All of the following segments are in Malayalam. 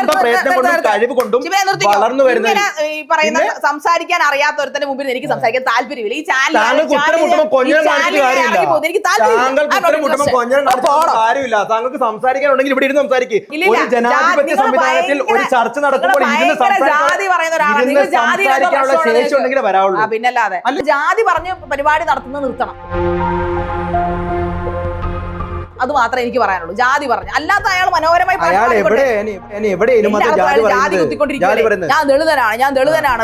സ്വന്തം പ്രയത്നം കൊണ്ടും കഴിവ് കൊണ്ടും വളർന്നു വരുന്ന ഈ പറയുന്ന സംസാരിക്കാൻ അറിയാത്തവരുടെ മുമ്പിൽ എനിക്ക് സംസാരിക്കാൻ താല്പര്യമില്ല. ഈ ചാനൽ കാര്യമില്ല. താങ്കൾക്ക് സംസാരിക്കാനുണ്ടെങ്കിൽ ഇവിടെ ഇരുന്ന് സംസാരിക്കും. ഒരു ജനാധിപത്യ സംവിധാനത്തിൽ ഒരു ചർച്ച നടക്കുമ്പോൾ സംസാരിക്കാനുള്ള ശേഷി ഉണ്ടെങ്കിൽ വരാവുള്ളൂ. പിന്നല്ലാതെ ജാതി പറഞ്ഞ് പരിപാടി നടത്തുന്നത് നിർത്തണം. അത് മാത്രമേ എനിക്ക് പറയാനുള്ളൂ. ജാതി പറഞ്ഞു അല്ലാത്ത അയാൾ മനോഹരമായി ഞാൻ ദളിതനാണ്, ഞാൻ ദളിതനാണ്.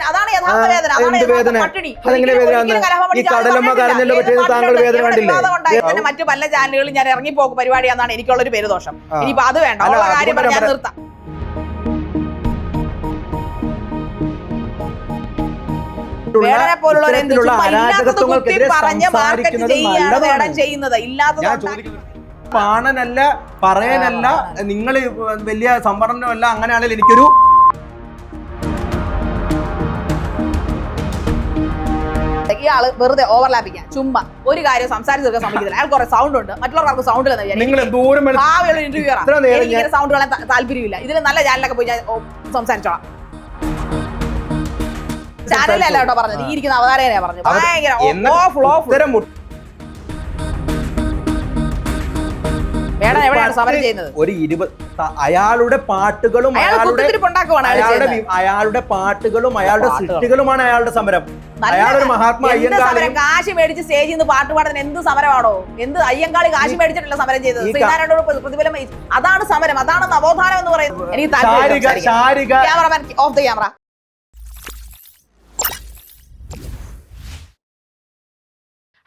അതാണ് യഥാർത്ഥ വേദന. മറ്റു പല ചാനലുകളിൽ ഞാൻ ഇറങ്ങിപ്പോക്ക് പരിപാടിയാണെന്നാണ് എനിക്കുള്ളൊരു പേരുദോഷം. ഇനിയിപ്പോ അത് വേണ്ട, ഉള്ള കാര്യം പറഞ്ഞാൽ നിർത്താം. വേടനെ പോലുള്ളവരെ പാണനല്ല, പറയാനല്ല, നിങ്ങൾ വലിയ സംവരണമല്ല, അങ്ങനെയാണെങ്കിൽ എനിക്കൊരു ഇയാള് വെറുതെ ഓവർലാപ്പിക്കാൻ ചുമ്മാ ഒരു കാര്യം സംസാരിച്ച് തീർക്കാൻ സമ്മതിക്കില്ല. അയാൾ കുറെ സൗണ്ട് ഉണ്ട്, മറ്റുള്ളവർക്ക് സൗണ്ട് ഇന്റർവ്യൂ സൗണ്ട് കളയാൻ താല്പര്യമില്ല. ഇതിൽ നല്ല ചാനലൊക്കെ പോയി ഞാൻ സംസാരിച്ചോളാം. ചാനലല്ല കേട്ടോ പറഞ്ഞത്, ഈ ഇരിക്കുന്ന അവതാരകനെയാ പറഞ്ഞത്. ഭയങ്കര വേടൻ എവിടെയാണ് സമരം ചെയ്യുന്നത്? ഒരു 20 അയാളുടെ പാട്ടുകളും അയാളുടെ പാട്ടുകളും അയാളുടെ സൃഷ്ടികളുമാണ് അയാളുടെ സമരം. അയാളൊരു മഹാത്മാ അയ്യങ്കാളി കാശ് മേടിച്ച് സ്റ്റേജിൽ നിന്ന് പാട്ട് പാടുന്നതിന് എന്ത് സമരമാണോ? എന്ത് അയ്യങ്കാളി കാശ് മേടിച്ചിട്ടല്ല സമരം ചെയ്തത്? ശ്രീനാരായണോട് പ്രതിഫലം, അതാണ് സമരം, അതാണ് നവോത്ഥാനം എന്ന് പറയുന്നത്. എനിക്ക് cameraman of the camera.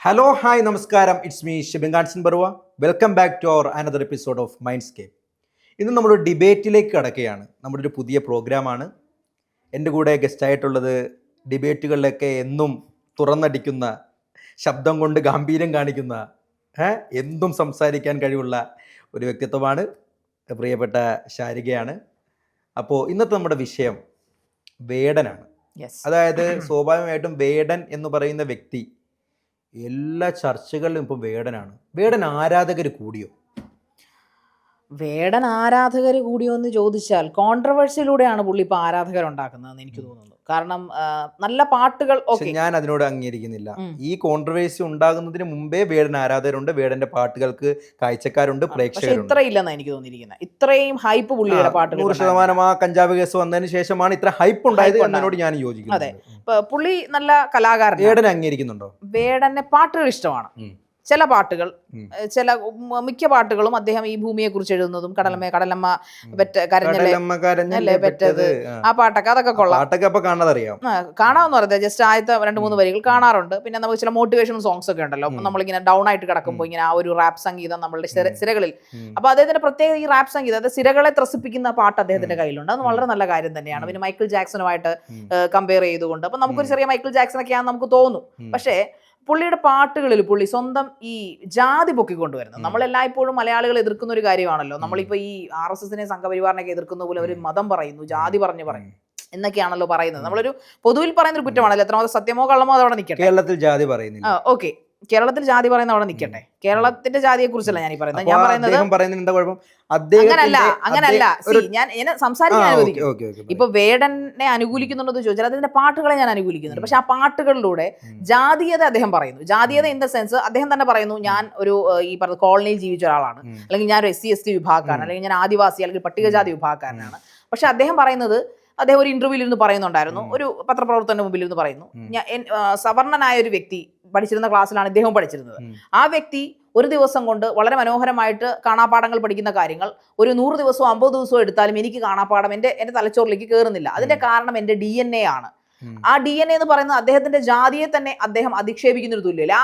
Hello, hi, നമസ്കാരം. It's me Shibin Kansan Barua. Welcome back to our another episode of mindscape. ഇന്ന് നമ്മൾ ഡിബേറ്റിലേക്ക് കടക്കുകയാണ്. നമ്മുടെ ഒരു പുതിയ പ്രോഗ്രാമാണ്. എൻ്റെ കൂടെ ഗസ്റ്റായിട്ടുള്ളത് ഡിബേറ്റുകളിലൊക്കെ എന്നും തുറന്നടിക്കുന്ന, ശബ്ദം കൊണ്ട് ഗാംഭീര്യം കാണിക്കുന്ന, എന്തും സംസാരിക്കാൻ കഴിവുള്ള ഒരു വ്യക്തിത്വമാണ്, പ്രിയപ്പെട്ട ശാരികയാണ്. അപ്പോൾ ഇന്നത്തെ നമ്മുടെ വിഷയം വേടനാണ്. അതായത് സ്വാഭാവികമായിട്ടും വേടൻ എന്ന് പറയുന്ന വ്യക്തി എല്ലാ ചർച്ചകളിലും ഇപ്പോൾ വേടനാണ്. വേടൻ ആരാധകർ കൂടിയോ? വേടൻ ആരാധകർ കൂടിയോ എന്ന് ചോദിച്ചാൽ കോൺട്രവേഴ്സിയിലൂടെയാണ് പുള്ളി ഇപ്പോൾ ആരാധകർ ഉണ്ടാക്കുന്നതെന്ന് എനിക്ക് തോന്നുന്നു. കാരണം നല്ല പാട്ടുകൾ ഞാൻ അതിനോട് അംഗീകരിക്കുന്നില്ല. ഈ കോൺട്രവേഴ്സി ഉണ്ടാകുന്നതിന് മുമ്പേ വേടൻ ആരാധകരുണ്ട്, വേടന്റെ പാട്ടുകൾക്ക് കാഴ്ചക്കാരുണ്ട്, പ്രേക്ഷകരുണ്ട്. ഇത്രയില്ലെന്നാണ് എനിക്ക് തോന്നിയിരിക്കുന്നത്. ഇത്രയും ഹൈപ്പ് പുള്ളിയുടെ പാട്ടുകൾ 100% ആ കഞ്ചാവ് കേസ് വന്നതിന് ശേഷമാണ് ഇത്ര ഹൈപ്പ് ഉണ്ടായത് എന്നതിനോട് ഞാൻ യോജിക്കുന്നു. അതെ, പുള്ളി നല്ല കലാകാരൻ. വേടനെ അംഗീകരിക്കുന്നുണ്ടോ? വേടന്റെ പാട്ടുകൾ ഇഷ്ടമാണ്. ചില പാട്ടുകൾ, മിക്ക പാട്ടുകളും അദ്ദേഹം ഈ ഭൂമിയെ കുറിച്ച് എഴുതുന്നതും കടലമ്മ കരഞ്ഞല്ലേ പെറ്റത്, ആ പാട്ടൊക്കെ അതൊക്കെ കൊള്ളാം. കാണാമെന്ന് പറയുന്നത് ജസ്റ്റ് ആദ്യത്തെ 2-3 വരികൾ കാണാറുണ്ട്. പിന്നെ നമുക്ക് ചില മോട്ടിവേഷൻ സോങ്സ് ഒക്കെ ഉണ്ടല്ലോ, നമ്മളിങ്ങനെ ഡൗൺ ആയിട്ട് കിടക്കുമ്പോൾ ഇങ്ങനെ ആ ഒരു റാപ്പ് സംഗീതം നമ്മളുടെ സിരകളിൽ. അപ്പൊ അദ്ദേഹത്തിന്റെ പ്രത്യേക ഈ റാപ്പ് സംഗീതം, അതായത് സിരകളെ ത്രസിപ്പിക്കുന്ന പാട്ട് അദ്ദേഹത്തിന്റെ കയ്യിലുണ്ട്. അത് വളരെ നല്ല കാര്യം തന്നെയാണ്. പിന്നെ മൈക്കിൾ ജാക്സണുമായിട്ട് കമ്പയർ ചെയ്തുകൊണ്ട് അപ്പൊ നമുക്കൊരു ചെറിയ മൈക്കിൾ ജാക്സൺ ഒക്കെയാണെന്ന് നമുക്ക് തോന്നും. പക്ഷേ പുള്ളിയുടെ പാട്ടുകളിൽ പുള്ളി സ്വന്തം ഈ ജാതി പൊക്കിക്കൊണ്ടുവരുന്നത് നമ്മളെല്ലായ്പ്പോഴും മലയാളികൾ എതിർക്കുന്ന ഒരു കാര്യമാണല്ലോ. നമ്മളിപ്പോൾ ഈ RSSനെ സംഘപരിവാറിനൊക്കെ എതിർക്കുന്ന പോലെ ഒരു മതം പറയുന്നു, ജാതി പറയും എന്നൊക്കെയാണല്ലോ പറയുന്നത്. നമ്മളൊരു പൊതുവിൽ പറയുന്ന ഒരു കുറ്റമാണല്ലോ. എത്രമാത്രം സത്യമോ കള്ളമോ അതവിടെ നിൽക്കട്ടെ. കേരളത്തിൽ ജാതി പറയുന്നില്ല. ഓക്കെ, കേരളത്തിൽ ജാതി പറയുന്ന അവിടെ നിൽക്കട്ടെ. കേരളത്തിന്റെ ജാതിയെ കുറിച്ചല്ല ഞാൻ പറയുന്നത്. ഞാൻ പറയുന്നത് അങ്ങനല്ല. ഞാൻ സംസാരിക്കാൻ അനുവദിക്കും. ഇപ്പൊ വേടനെ അനുകൂലിക്കുന്നുണ്ടെന്ന് ചോദിച്ചാൽ അതിന്റെ പാട്ടുകളെ ഞാൻ അനുകൂലിക്കുന്നുണ്ട്. പക്ഷെ ആ പാട്ടുകളിലൂടെ ജാതീയത അദ്ദേഹം പറയുന്നു. ജാതീയത ഇൻ ദ സെൻസ് അദ്ദേഹം തന്നെ പറയുന്നു, ഞാൻ ഒരു ഈ പറഞ്ഞ കോളനിയിൽ ജീവിച്ച ഒരാളാണ്, അല്ലെങ്കിൽ ഞാൻ ഒരു SC/ST വിഭാഗക്കാരൻ, അല്ലെങ്കിൽ ഞാൻ ആദിവാസി അല്ലെങ്കിൽ പട്ടികജാതി വിഭാഗക്കാരനാണ്. പക്ഷെ അദ്ദേഹം പറയുന്നത്, അദ്ദേഹം ഒരു ഇന്റർവ്യൂവിൽ ഇരുന്ന് പറയുന്നുണ്ടായിരുന്നു, ഒരു പത്രപ്രവർത്തകന്റെ മുമ്പിൽ ഇരുന്ന് പറയുന്നു, സവർണനായ ഒരു വ്യക്തി പഠിച്ചിരുന്ന ക്ലാസ്സിലാണ് ഇദ്ദേഹം പഠിച്ചിരുന്നത്. ആ വ്യക്തി ഒരു ദിവസം കൊണ്ട് വളരെ മനോഹരമായിട്ട് കാണാപ്പാഠങ്ങൾ പഠിക്കുന്ന കാര്യങ്ങൾ ഒരു 100 ദിവസമോ 50 ദിവസമോ എടുത്താലും എനിക്ക് കാണാപ്പാഠം എന്റെ തലച്ചോറിലേക്ക് കയറുന്നില്ല. അതിന്റെ കാരണം എന്റെ DNA ആണ്. ആ DNA എന്ന് പറയുന്നത് അദ്ദേഹത്തിന്റെ ജാതിയെ തന്നെ അദ്ദേഹം അധിക്ഷേപിക്കുന്ന ഒരു തുല്യല്ല.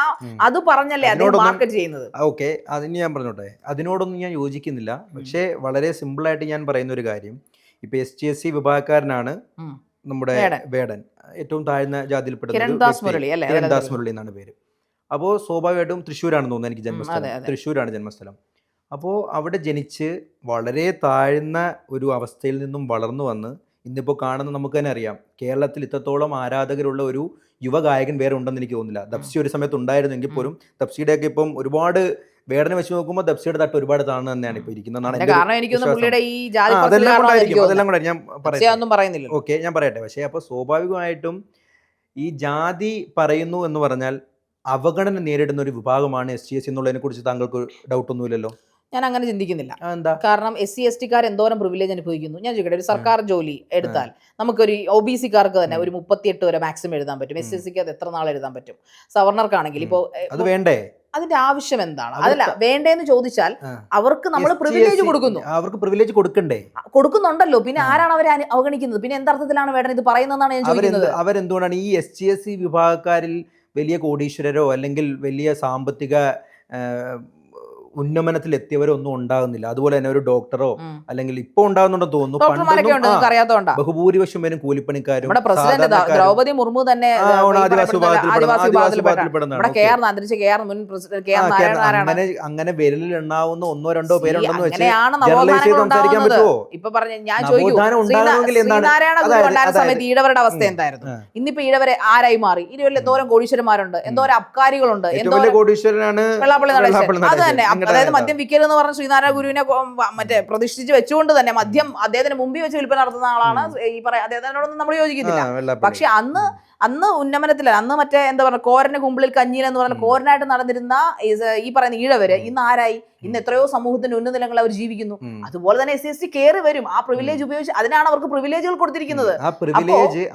അത് പറഞ്ഞല്ലേ അദ്ദേഹം മാർക്കറ്റ് ചെയ്യുന്നത്. ഓക്കെ, അതിന് ഞാൻ പറഞ്ഞോട്ടെ, അതിനോടൊന്നും ഞാൻ യോജിക്കുന്നില്ല. പക്ഷേ വളരെ സിമ്പിൾ ആയിട്ട് ഞാൻ പറയുന്ന ഒരു കാര്യം, ഇപ്പൊ ST/SC വിഭാഗക്കാരനാണ് നമ്മുടെ വേടൻ, ഏറ്റവും താഴ്ന്ന ജാതിയിൽപ്പെടുന്ന കിരൺദാസ് മുരളി എന്നാണ് പേര്. അപ്പോൾ സ്വാഭാവികമായിട്ടും തൃശ്ശൂരാണെന്ന് തോന്നുന്നു എനിക്ക് ജന്മസ്ഥലം. തൃശ്ശൂരാണ് ജന്മസ്ഥലം. അപ്പോൾ അവിടെ ജനിച്ച് വളരെ താഴ്ന്ന ഒരു അവസ്ഥയിൽ നിന്നും വളർന്നു വന്ന് ഇന്നിപ്പോൾ കാണുന്ന നമുക്ക് തന്നെ അറിയാം, കേരളത്തിൽ ഇത്രത്തോളം ആരാധകരുള്ള ഒരു യുവഗായകൻ വേറെ ഉണ്ടെന്ന് എനിക്ക് തോന്നുന്നില്ല. ദപ്സി ഒരു സമയത്ത് ഉണ്ടായിരുന്നെങ്കിൽ പോലും ദപ്സിയുടെയൊക്കെ ഇപ്പം ഒരുപാട് വേടനെ വെച്ച് നോക്കുമ്പോൾ ദപ്സിയുടെ തട്ട് ഒരുപാട് താഴ്ന്നു തന്നെയാണ് ഇപ്പോൾ ഇരിക്കുന്നതാണ് എൻ്റെ കാരണം എനിക്കൊന്ന് പുള്ളിയുടെ ഈ ജാതി അതെല്ലാം കൊണ്ടായിരിക്കും, അതെല്ലാം കൂടെ ഞാൻ ഒന്നും പറയുന്നില്ല. ഓക്കെ, ഞാൻ പറയട്ടെ. പക്ഷേ അപ്പോൾ സ്വാഭാവികമായിട്ടും ഈ ജാതി പറയുന്നു എന്ന് പറഞ്ഞാൽ അവഗണന നേരിടുന്ന ഒരു വിഭാഗമാണ് SC/ST എന്നുള്ളതിനെ കുറിച്ച് താങ്കൾക്ക് ഡൗട്ടൊന്നുമില്ലല്ലോ? ഞാൻ അങ്ങനെ ചിന്തിക്കുന്നില്ല. എന്താ കാരണം SC/ST-കാർ എന്തോരം പ്രിവിലേജ് അനുഭവിക്കുന്നു. ഞാൻ ചോദിക്കട്ടെ, ഒരു സർക്കാർ ജോലി എടുത്താൽ നമുക്കൊരു OBC-കാർക്ക് തന്നെ ഒരു 38 വരെ മാക്സിമം എഴുതാൻ പറ്റും. SC/ST-ക്ക് അത് എത്ര നാൾ എഴുതാൻ പറ്റും? സവർണർക്കാണെങ്കിൽ ഇപ്പോൾ അത് വേണ്ടേ? അതിന്റെ ആവശ്യം എന്താണ്? അതല്ല വേണ്ടേന്ന് ചോദിച്ചാൽ അവർക്ക് നമ്മൾ പ്രിവിലേജ് കൊടുക്കുന്നു. അവർക്ക് പ്രിവിലേജ് കൊടുക്കണ്ടേ? കൊടുക്കുന്നുണ്ടല്ലോ. പിന്നെ ആരാണ് അവരെ അവഗണിക്കുന്നത്? പിന്നെ എന്തർത്ഥത്തിലാണ് വേടൻ ഇത് പറയുന്നതെന്നാണ് ഞാൻ ചോദിക്കുന്നത്. അവരെന്തുകൊണ്ടാണ് ഈ SC/ST വിഭാഗക്കാരിൽ വലിയ കോടീശ്വരരോ അല്ലെങ്കിൽ വലിയ സാമ്പത്തിക ഉന്നമനത്തിൽ എത്തിയവരോ ഒന്നും ഉണ്ടാകുന്നില്ല? അതുപോലെ തന്നെ ഒരു ഡോക്ടറോ അല്ലെങ്കിൽ ഇപ്പൊ ഉണ്ടാകുന്നുണ്ടെന്ന് തോന്നുന്നു. ബഹുഭൂരിപക്ഷം പേരും കൂലിപ്പണിക്കാരും. ദ്രൗപദി മുർമു തന്നെ അങ്ങനെ വിരലിൽ എണ്ണാവുന്ന 1-2 പേരുണ്ടെന്ന് വെച്ച് സംസാരിക്കാൻ പറ്റുമോ? ഇപ്പൊ പറഞ്ഞ ഞാൻ സമയത്ത് ഈഴവരുടെ അവസ്ഥ എന്തായിരുന്നു? ഇന്നിപ്പോ ഈഴവരെ ആരായി മാറി? ഇരുവല്ല എന്തോരം കോടീശ്വരന്മാരുണ്ട്, എന്തോരം അബ്കാരികളുണ്ട്, കോടീശ്വരനാണ് അത് തന്നെ. അതായത് മദ്യം വിൽക്കരുത് എന്ന് പറഞ്ഞ ശ്രീനാരായണ ഗുരുവിനെ മറ്റേ പ്രതിഷ്ഠിച്ച് വെച്ചുകൊണ്ട് തന്നെ മദ്യം അദ്ദേഹത്തിന് മുമ്പിൽ വെച്ച് വിൽപ്പന നടത്തുന്ന ആളാണ്. ഈ അദ്ദേഹത്തിനോടൊന്നും നമ്മൾ യോജിക്കുന്നില്ല. പക്ഷെ അന്ന് ഉന്നമനത്തില, അന്ന് മറ്റേ എന്താ പറയുക, കോരന്റെ കുമ്പിളിൽ കഞ്ഞീൽ എന്ന് പറഞ്ഞ കോരനായിട്ട് നടന്നിരുന്ന ഈ പറയുന്ന ഈഴവര് ഇന്ന് ആരായി? ഇന്ന് എത്രയോ സമൂഹത്തിന്റെ ഉന്നതലങ്ങൾ അവർ ജീവിക്കുന്നു. അതുപോലെ തന്നെ SC/ST കയറി വരും. ആ പ്രിവിലേജ് ഉപയോഗിച്ച് അതിനാണ് അവർക്ക് പ്രിവിലേജുകൾ കൊടുത്തിരിക്കുന്നത്.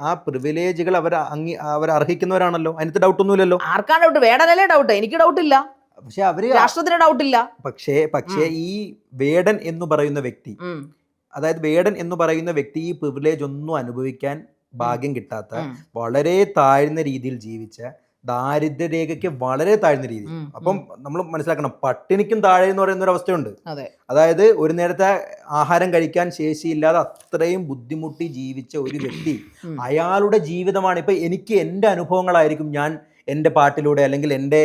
ആ പ്രിവിലേജുകൾ അവർ അർഹിക്കുന്നവരാണല്ലോ, അതിനകത്ത് ഡൗട്ടൊന്നുമില്ലല്ലോ. ആർക്കാണ് ഡൗട്ട്? വേടനല്ലേ ഡൗട്ട്? എനിക്ക് ഡൗട്ടില്ല. പക്ഷെ അവര് രാഷ്ട്രത്തിന് ഡൗട്ടില്ല. പക്ഷേ ഈ വേടൻ എന്ന് പറയുന്ന വ്യക്തി, അതായത് വേടൻ എന്ന് പറയുന്ന വ്യക്തി ഈ പ്രിവിലേജ് ഒന്നും അനുഭവിക്കാൻ ഭാഗ്യം കിട്ടാത്ത, വളരെ താഴ്ന്ന രീതിയിൽ ജീവിച്ച, ദാരിദ്ര്യരേഖയ്ക്ക് വളരെ താഴ്ന്ന രീതി. അപ്പം നമ്മൾ മനസ്സിലാക്കണം, പട്ടിണിക്കും താഴെ എന്ന് പറയുന്ന ഒരു അവസ്ഥയുണ്ട്. അതായത് ഒരു നേരത്തെ ആഹാരം കഴിക്കാൻ ശേഷിയില്ലാതെ അത്രയും ബുദ്ധിമുട്ടി ജീവിച്ച ഒരു വ്യക്തി, അയാളുടെ ജീവിതമാണ് ഇപ്പൊ എനിക്ക് എൻ്റെ അനുഭവങ്ങളായിരിക്കും ഞാൻ എൻ്റെ പാട്ടിലൂടെ അല്ലെങ്കിൽ എൻ്റെ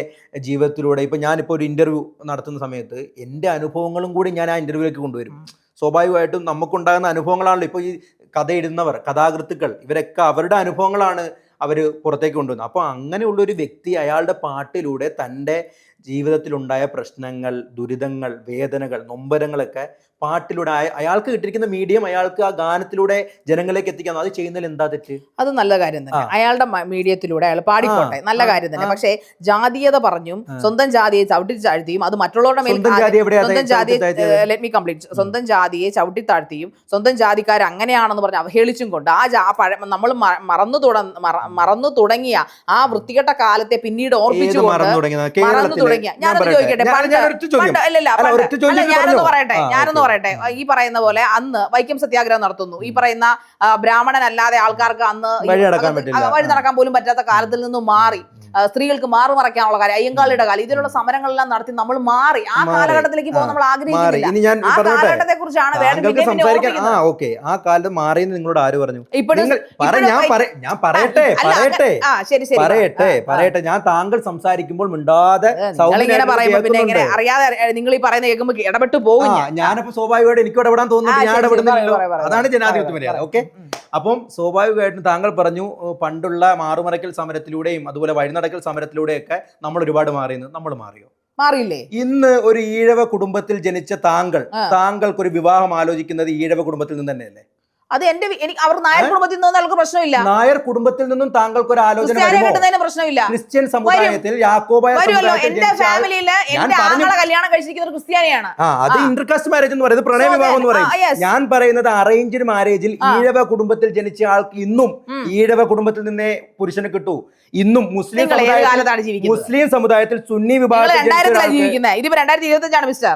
ജീവിതത്തിലൂടെ, ഇപ്പം ഞാനിപ്പോൾ ഒരു ഇൻ്റർവ്യൂ നടത്തുന്ന സമയത്ത് എൻ്റെ അനുഭവങ്ങളും കൂടി ഞാൻ ആ ഇൻ്റർവ്യൂവിലേക്ക് കൊണ്ടുവരും. സ്വാഭാവികമായിട്ടും നമുക്കുണ്ടാകുന്ന അനുഭവങ്ങളാണല്ലോ ഇപ്പോൾ ഈ കഥയിടുന്നവർ, കഥാകൃത്തുക്കൾ, ഇവരൊക്കെ അവരുടെ അനുഭവങ്ങളാണ് അവർ പുറത്തേക്ക് കൊണ്ടുവന്നത്. അപ്പോൾ അങ്ങനെയുള്ളൊരു വ്യക്തി അയാളുടെ പാട്ടിലൂടെ തൻ്റെ ജീവിതത്തിലുണ്ടായ പ്രശ്നങ്ങൾ, ദുരിതങ്ങൾ, വേദനകൾ, നൊമ്പരങ്ങളൊക്കെ പാട്ടിലൂടെ അയാൾക്ക് കിട്ടിയിരിക്കുന്ന മീഡിയം അയാൾക്ക് ആ ഗാനത്തിലൂടെ ജനങ്ങളിലേക്ക് എത്തിക്കാൻ, അത് ചെയ്യുന്നതിൽ എന്താ തെറ്റ്? അത് നല്ല കാര്യം തന്നെ. അയാളുടെ മീഡിയത്തിലൂടെ അയാൾ പാടിക്കോട്ടെ, നല്ല കാര്യം തന്നെ. പക്ഷേ ജാതീയത പറഞ്ഞും സ്വന്തം ജാതിയെ ചവിട്ടിത്താഴ്ത്തിയും അത് മറ്റുള്ളവരുടെ മേൽ ലെറ്റ് മീ കംപ്ലീറ്റ് സ്വന്തം ജാതിയെ ചവിട്ടിത്താഴ്ത്തിയും സ്വന്തം ജാതിക്കാർ അങ്ങനെയാണെന്ന് പറഞ്ഞ് അവഹേളിച്ചും കൊണ്ട് നമ്മൾ മറന്നു തുടങ്ങിയ ആ വൃത്തികെട്ട കാലത്തെ പിന്നീട് ഓർപ്പിച്ചുകൊണ്ട് മറന്നു തുടങ്ങിയ ഞാനൊന്ന് ചോദിക്കട്ടെ, ഞാനൊന്ന് പറയട്ടെ. ഈ പറയുന്ന പോലെ അന്ന് വൈക്കം സത്യാഗ്രഹം നടത്തുന്നു. ഈ പറയുന്ന ബ്രാഹ്മണനല്ലാതെ ആൾക്കാർക്ക് അന്ന് വഴി നടക്കാൻ പോലും പറ്റാത്ത കാലത്തിൽ നിന്നും മാറി സ്ത്രീകൾക്ക് മാറുമറയ്ക്കാനുള്ള കാര്യം, അയ്യങ്കാളിയുടെ കാലം, ഇതിലുള്ള സമരങ്ങളെല്ലാം നടത്തി നമ്മൾ മാറി ആ കാലഘട്ടത്തിലേക്ക് പോകാൻ നമ്മൾ ആഗ്രഹിക്കുന്നില്ല. ആ കാലഘട്ടത്തെ കുറിച്ചാണ് ആ കാലത്ത് മാറിയെന്ന് നിങ്ങളോട് ആര് പറഞ്ഞു? പറയട്ടെ ഞാൻ താങ്കൾ സംസാരിക്കുമ്പോൾ മിണ്ടാതെ പിന്നെ അറിയാതെ നിങ്ങൾ ഈ പറയുന്ന കേൾക്കുമ്പോൾ ഇടപെട്ട് പോകും. ഞാനപ്പോ സ്വാഭാവികമായിട്ട് എനിക്ക് ഇടപെടാൻ തോന്നുന്നു, ഞാൻ ഇടപെടുന്നില്ലല്ലോ. അതാണ് ജനാധിപത്യ മര്യാദ. ഓക്കെ, അപ്പം സ്വാഭാവികമായിട്ടും താങ്കൾ പറഞ്ഞു പണ്ടുള്ള മാറുമറയ്ക്കൽ സമരത്തിലൂടെയും അതുപോലെ വഴിനടക്കൽ സമരത്തിലൂടെയൊക്കെ നമ്മൾ ഒരുപാട് മാറിയെന്ന്. നമ്മൾ മാറിയോ? മാറിയില്ലേ? ഇന്ന് ഒരു ഈഴവ കുടുംബത്തിൽ ജനിച്ച താങ്കൾക്കൊരു വിവാഹം ആലോചിക്കുന്നത് ഈഴവ കുടുംബത്തിൽ നിന്ന് തന്നെയല്ലേ? അത് അവർ നായർ കുടുംബത്തിൽ നിന്നും നമുക്ക് പ്രശ്നമില്ല. നായർ കുടുംബത്തിൽ നിന്നും താങ്കൾക്ക് ഒരു ആലോചന പ്രശ്നമില്ല. ക്രിസ്ത്യൻ സമുദായത്തിൽ യാക്കോബായ കല്യാണം കഴിച്ചിരിക്കുന്ന ഒരു ക്രിസ്ത്യാനിയാണ്. അത് ഇന്റർകാസ്റ്റ് മാരേജ് എന്ന് പറയുന്നത് പ്രണയ വിവാഹം എന്ന് പറയും. ഞാൻ പറയുന്നത് അറേഞ്ച്ഡ് മാരേജിൽ ഈഴവ കുടുംബത്തിൽ ജനിച്ച ആൾക്ക് ഇന്നും ഈഴവ കുടുംബത്തിൽ നിന്നേ പുരുഷന് കിട്ടൂ. ഇന്നും മുസ്ലിം സമുദായത്തിൽ സുന്നി വിഭാഗത്തിൽ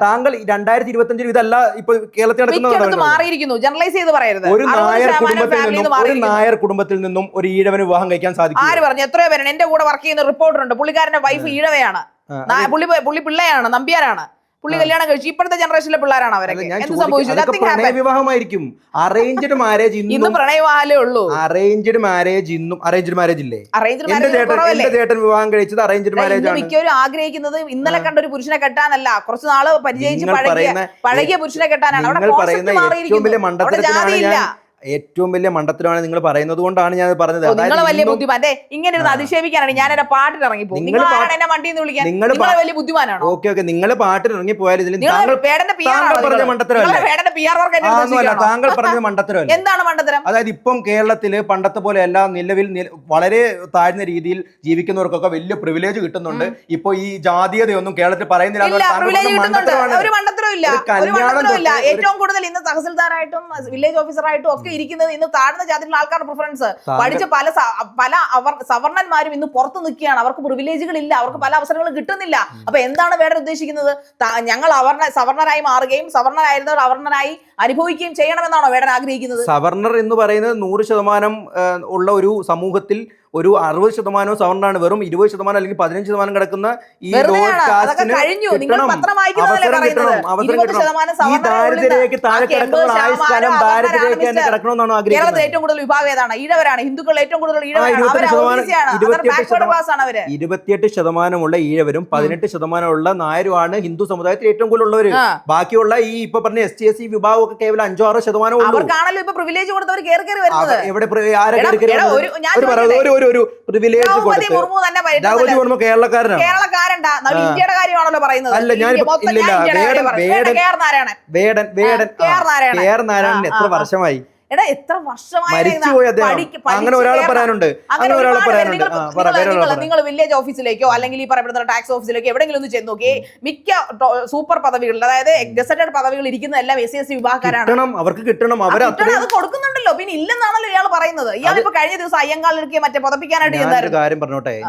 താങ്കൾ 2025 ഇതല്ല ഇപ്പൊ കേരളത്തിൽ നടക്കുന്ന ജനറലൈസ് ചെയ്ത് പറയരുത്. ഒരു നായർ കുടുംബത്തിൽ നിന്നും ഒരു ഈഴവന് വിവാഹം കഴിക്കാൻ സാധിക്കും. ആര് പറഞ്ഞു? എത്രയോ പേരാണ്. എന്റെ കൂടെ വർക്ക് ചെയ്യുന്ന റിപ്പോർട്ടർ ഉണ്ട്, പുള്ളിക്കാരന്റെ വൈഫ് ഈഴവയാണ്, പുള്ളി പിള്ളയാണ്, നമ്പ്യാരാണ്. പുള്ളി കല്യാണം കഴിച്ചു. ഇപ്പോഴത്തെ ജനറേഷനിലെ പിള്ളേരാണ് അവരൊക്കെ. എന്ത് സംഭവിച്ചു? വിവാഹമായിരിക്കും. അറേഞ്ച്ഡ് മാരേജ് ഇന്നും പ്രണയവിവാഹമേ ഉള്ളൂ. അറേഞ്ച്ഡ് മാരേജ് ഇന്നും അറേഞ്ച്ഡ് മാരേജ് ഇല്ലേ? എന്റെ ചേട്ടൻ വിവാഹം കഴിച്ചത് അറേഞ്ച്ഡ് മാരേജ് ആണ്. മിക്കവരും ആഗ്രഹിക്കുന്നത് ഇന്നലെ കണ്ട ഒരു പുരുഷനെ കെട്ടാനല്ല, കുറച്ച് നാള് പരിചയിച്ച് പഴകിയ പുരുഷനെ കെട്ടാനാണ്. ഏറ്റവും വലിയ മണ്ടത്തരത്തിലാണ് ഏറ്റവും വലിയ മണ്ടത്തിലാണ് നിങ്ങൾ പറയുന്നത് കൊണ്ടാണ് ഞാൻ പറഞ്ഞത്. നിങ്ങൾ വലിയ ബുദ്ധിമാൻ ഇങ്ങനെ ഇരുന്ന് അധിക്ഷേപിക്കാനാണ് ഞാൻ എന്റെ പാട്ടിൽ ഇറങ്ങിപ്പോ. നിങ്ങൾ എന്നെ വണ്ടിയിൽ നിന്ന് വിളിക്കാൻ നിങ്ങൾ വലിയ ബുദ്ധിമാനാണോ? ഓക്കെ ഓക്കെ, നിങ്ങൾ പാട്ടിൽ ഇറങ്ങി പോയാൽ ഇതിൽ താങ്കൾ പറഞ്ഞ മണ്ടത്തരമല്ല, താങ്കൾ പറഞ്ഞ മണ്ടത്തരമല്ല. എന്താണ് മണ്ടത്തരം? അതായത് ഇപ്പം കേരളത്തില് പണ്ടത്തെ പോലെ അല്ല, നിലവിൽ വളരെ താഴ്ന്ന രീതിയിൽ ജീവിക്കുന്നവർക്കൊക്കെ വലിയ പ്രിവിലേജ് കിട്ടുന്നുണ്ട്. ഇപ്പൊ ഈ ജാതീയതയൊന്നും കേരളത്തിൽ പറയുന്നില്ല. ഏറ്റവും കൂടുതൽ ഇന്ന് തഹസിൽദാറായിട്ടും വില്ലേജ് ഓഫീസറായിട്ടും ഒക്കെ ഇരിക്കുന്നത് ഇന്ന് താഴ്ന്ന ജാതിയിലുള്ള ആൾക്കാരുടെ പ്രിഫറൻസ്. പഠിച്ച പല സവർണന്മാരും ഇന്ന് പുറത്തു നിൽക്കുകയാണ്. അവർക്ക് പ്രിവിലേജുകൾ ഇല്ല, അവർക്ക് പല അവസരങ്ങളും കിട്ടുന്നില്ല. അപ്പൊ എന്താണ് വേറെ ഉദ്ദേശിക്കുന്നത്? ഞങ്ങൾ സവർണരായി മാറുകയും സവർണരായിരുന്നവർ അവർണരായി അനുഭവിക്കുകയും ചെയ്യണമെന്നാണോ വേടൻ ആഗ്രഹിക്കുന്നത്? സവർണർ എന്ന് പറയുന്നത് 100% ഉള്ള ഒരു സമൂഹത്തിൽ ഒരു 60% സവർണറാണ്. വെറും 20% അല്ലെങ്കിൽ 15% കിടക്കുന്ന ഈ കിടക്കണമെന്നാണ് ആഗ്രഹിക്കുന്നത്. ഏറ്റവും കൂടുതൽ വിഭാഗം ഏതാണ്? ഈഴവരാണ്. ഹിന്ദുക്കൾ ഏറ്റവും കൂടുതൽ 28% ഉള്ള ഈഴവരും 18% ഉള്ള നായരുമാണ് ഹിന്ദു സമുദായത്തിൽ ഏറ്റവും കൂടുതൽ ഉള്ളവര്. ബാക്കിയുള്ള ഈ ഇപ്പൊ പറഞ്ഞ ST/SC വിഭാഗം ഒക്കെ കേവലം 5-6% അവർക്കാണല്ലോ ഇപ്പൊ പ്രിവിലേജ് കൊടുത്തവർ കയറി വരുന്നത്. എവിടെ ഒരു പ്രിവിലേജ് ദ്രൗപദി മുർമു കേരളക്കാരനാണ്. ഇന്ത്യയുടെ കാര്യമാണല്ലോ പറയുന്നത്. അല്ല, നാരായണൻ എത്ര വർഷമായി എത്ര വർഷമായി മരിച്ചുപോയി അദ്ദേഹം. അങ്ങനെ ഒരാളെ പറയാനുണ്ട്. നിങ്ങൾ വില്ലേജ് ഓഫീസിലേക്കോ അല്ലെങ്കിൽ ഈ പറയപ്പെടുന്ന ടാക്സ് ഓഫീസിലേക്കോ എവിടെയെങ്കിലും ഒന്ന് ചെന്ന് നോക്കി, മിക്ക സൂപ്പർ പദവികൾ, അതായത് ഗസറ്റഡ് പദവികൾ ഇരിക്കുന്നതെല്ലാം SC/SC വിഭാഗക്കാരാണ്. അവർക്ക് കിട്ടണം, അത് കൊടുക്കുന്നുണ്ടല്ലോ. പിന്നെ ഇല്ലെന്നാണല്ലോ ഇയാൾ പറയുന്നത്. ഇയാളിപ്പോ കഴിഞ്ഞ ദിവസം അയ്യങ്കാളിലേക്ക് മറ്റേ പദപ്പിക്കാനായിട്ട്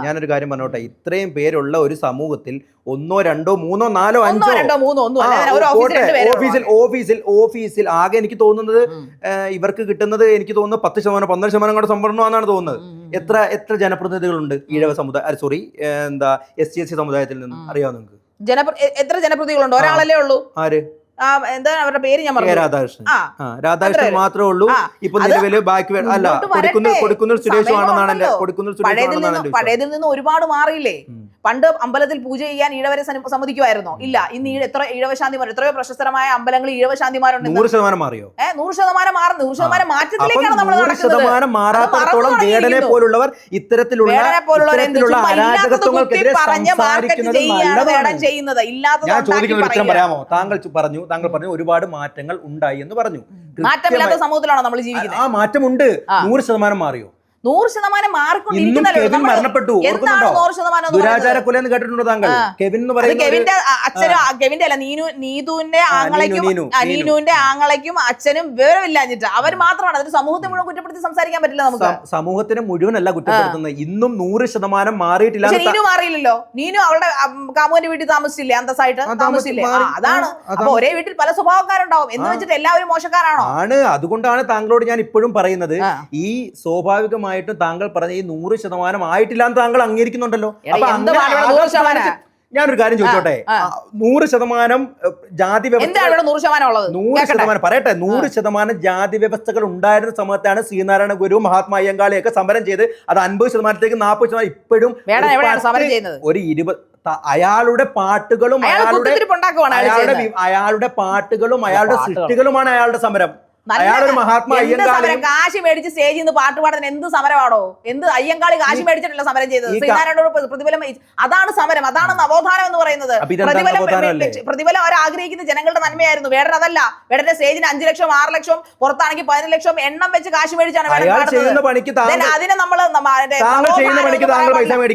ഞാനൊരു കാര്യം പറഞ്ഞോട്ടെ, ഇത്രയും പേരുള്ള ഒരു സമൂഹത്തിൽ 1, 2, 3, 4, 5 ഓഫീസിൽ ആകെ എനിക്ക് തോന്നുന്നത് ഇവർക്ക് കിട്ടുന്നത് എനിക്ക് തോന്നുന്നു 10%, 15% കൂടെ സംവരണമാണെന്നാണ് തോന്നുന്നത്. എത്ര ജനപ്രതിനിധികളുണ്ട് ഈഴവ സമുദായം, സോറി ST/SC സമുദായത്തിൽ നിന്ന് അറിയാമോ നിങ്ങൾക്ക്? എത്ര ജനപ്രതിനിധികളുണ്ട്? ഒരാളല്ലേ ഉള്ളൂ. ആര്? എന്താ അവരുടെ പേര്? ഞാൻ പറഞ്ഞു രാധാകൃഷ്ണൻ മാത്രമേ ഉള്ളൂ ഇപ്പൊ നിലവില്. ബാക്കി അല്ല, കൊടുക്കുന്ന സുരേഷ് ആണെന്നാണ് പഴയതിൽ നിന്ന് ഒരുപാട് മാറിയില്ലേ? പണ്ട് അമ്പലത്തിൽ പൂജ ചെയ്യാൻ ഈഴവരെ സമ്മതിക്കുമായിരുന്നോ? ഇല്ല. ഇന്ന് എത്ര ഈഴവശാന്തിമാർ, എത്രയോ പ്രശസ്തമായ അമ്പലങ്ങളിൽ ഈഴവശാന്തിമാരുണ്ട്. 100% മാറിയോ? 100% മാറും. 100% മാറ്റത്തിലേക്കാണ് നമ്മൾ നടക്കുന്നത്. മാറാത്തോളം വേടനെ പോലുള്ളവർ ഇത്തരത്തിലുള്ള അരാജകത്വങ്ങൾക്കെതിരെ സംസാരിക്കുന്നത് ചെയ്യുന്നത്. ഞാൻ ചോദിക്കുന്ന ഉത്തരം പറയാമോ? താങ്കൾ പറഞ്ഞു ഒരുപാട് മാറ്റങ്ങൾ ഉണ്ടായി എന്ന് പറഞ്ഞു. മാറ്റമില്ലാത്ത സമൂഹത്തിലാണോ നമ്മൾ ജീവിക്കുന്നത്? ആ മാറ്റമുണ്ട്. 100% മാറിയോ? 100% മാറിക്കൊണ്ടിരിക്കുന്നല്ലോ. മരണപ്പെട്ടു. ദുരാചാര കൊല എന്ന് കേട്ടിട്ടുണ്ടോ താങ്കൾ? കെവിൻ എന്ന് പറയുന്നത് കെവിന്റെ അല്ല, നീതുവിന്റെ ആങ്ങളയ്ക്കും അച്ഛനും വിവരമില്ലാഞ്ഞിട്ട് അവർ മാത്രമാണ്. അതൊരു സമൂഹത്തെ മുഴുവൻ കുറ്റപ്പെടുത്തി സംസാരിക്കാൻ പറ്റില്ല നമുക്ക്. സമൂഹത്തിനെ മുഴുവനല്ല കുറ്റപ്പെടുത്തുന്നത്. ഇന്നും 100% മാറിയിട്ടില്ല. നീനു മാറിയില്ലല്ലോ. നീനു അവളുടെ കാമുവിന്റെ വീട്ടിൽ താമസിച്ചില്ലേ? അന്തസ്സായിട്ട് താമസിച്ചില്ലേ? അതാണ്. അപ്പൊ ഒരേ വീട്ടിൽ പല സ്വഭാവക്കാരുണ്ടാവും എന്ന് വെച്ചിട്ട് എല്ലാവരും മോശക്കാരാണോ? ആണ്. അതുകൊണ്ടാണ് താങ്കളോട് ഞാൻ ഇപ്പോഴും പറയുന്നത്, ഈ സ്വാഭാവികമായിട്ടും താങ്കൾ പറഞ്ഞ ഈ 100% ആയിട്ടില്ല എന്ന് താങ്കൾ അംഗീകരിക്കുന്നുണ്ടല്ലോ. ഞാനൊരു കാര്യം ചോദിച്ചോട്ടെ, 100% ജാതി വ്യവസ്ഥ പറയട്ടെ, 100% ജാതി വ്യവസ്ഥകൾ ഉണ്ടായിരുന്ന സമയത്താണ് ശ്രീനാരായണ ഗുരു, മഹാത്മാ അയ്യങ്കാളിയൊക്കെ സമരം ചെയ്ത് അത് 50%-ലേക്ക് 40% ഇപ്പോഴും ഒരു 20 അയാളുടെ പാട്ടുകളും അയാളുടെ സൃഷ്ടികളുമാണ് അയാളുടെ സമരം. അയാളൊരു മഹാത്മാ അയ്യങ്കാളി കാശ് മേടിച്ച് സ്റ്റേജിൽ നിന്ന് പാട്ട് പാടുന്ന എന്ത് സമരമാണോ? എന്ത് അയ്യങ്കാളി കാശ് മേടിച്ചിട്ടല്ല സമരം ചെയ്തത്? ശ്രീനാരായണോട് പ്രതിഫലം, അതാണ് സമരം, അതാണ് നവോത്ഥാനം എന്ന് പറയുന്നത്. പ്രതിഫലം അവർ ആഗ്രഹിക്കുന്ന ജനങ്ങളുടെ നന്മയായിരുന്നു. വേടൻ അതല്ല. വേടന്റെ സ്റ്റേജിന് 5 ലക്ഷം 6 ലക്ഷം, പുറത്താണെങ്കിൽ 15 ലക്ഷം എണ്ണം വെച്ച് കാശ് മേടിച്ചാണ് അതിനെ നമ്മൾ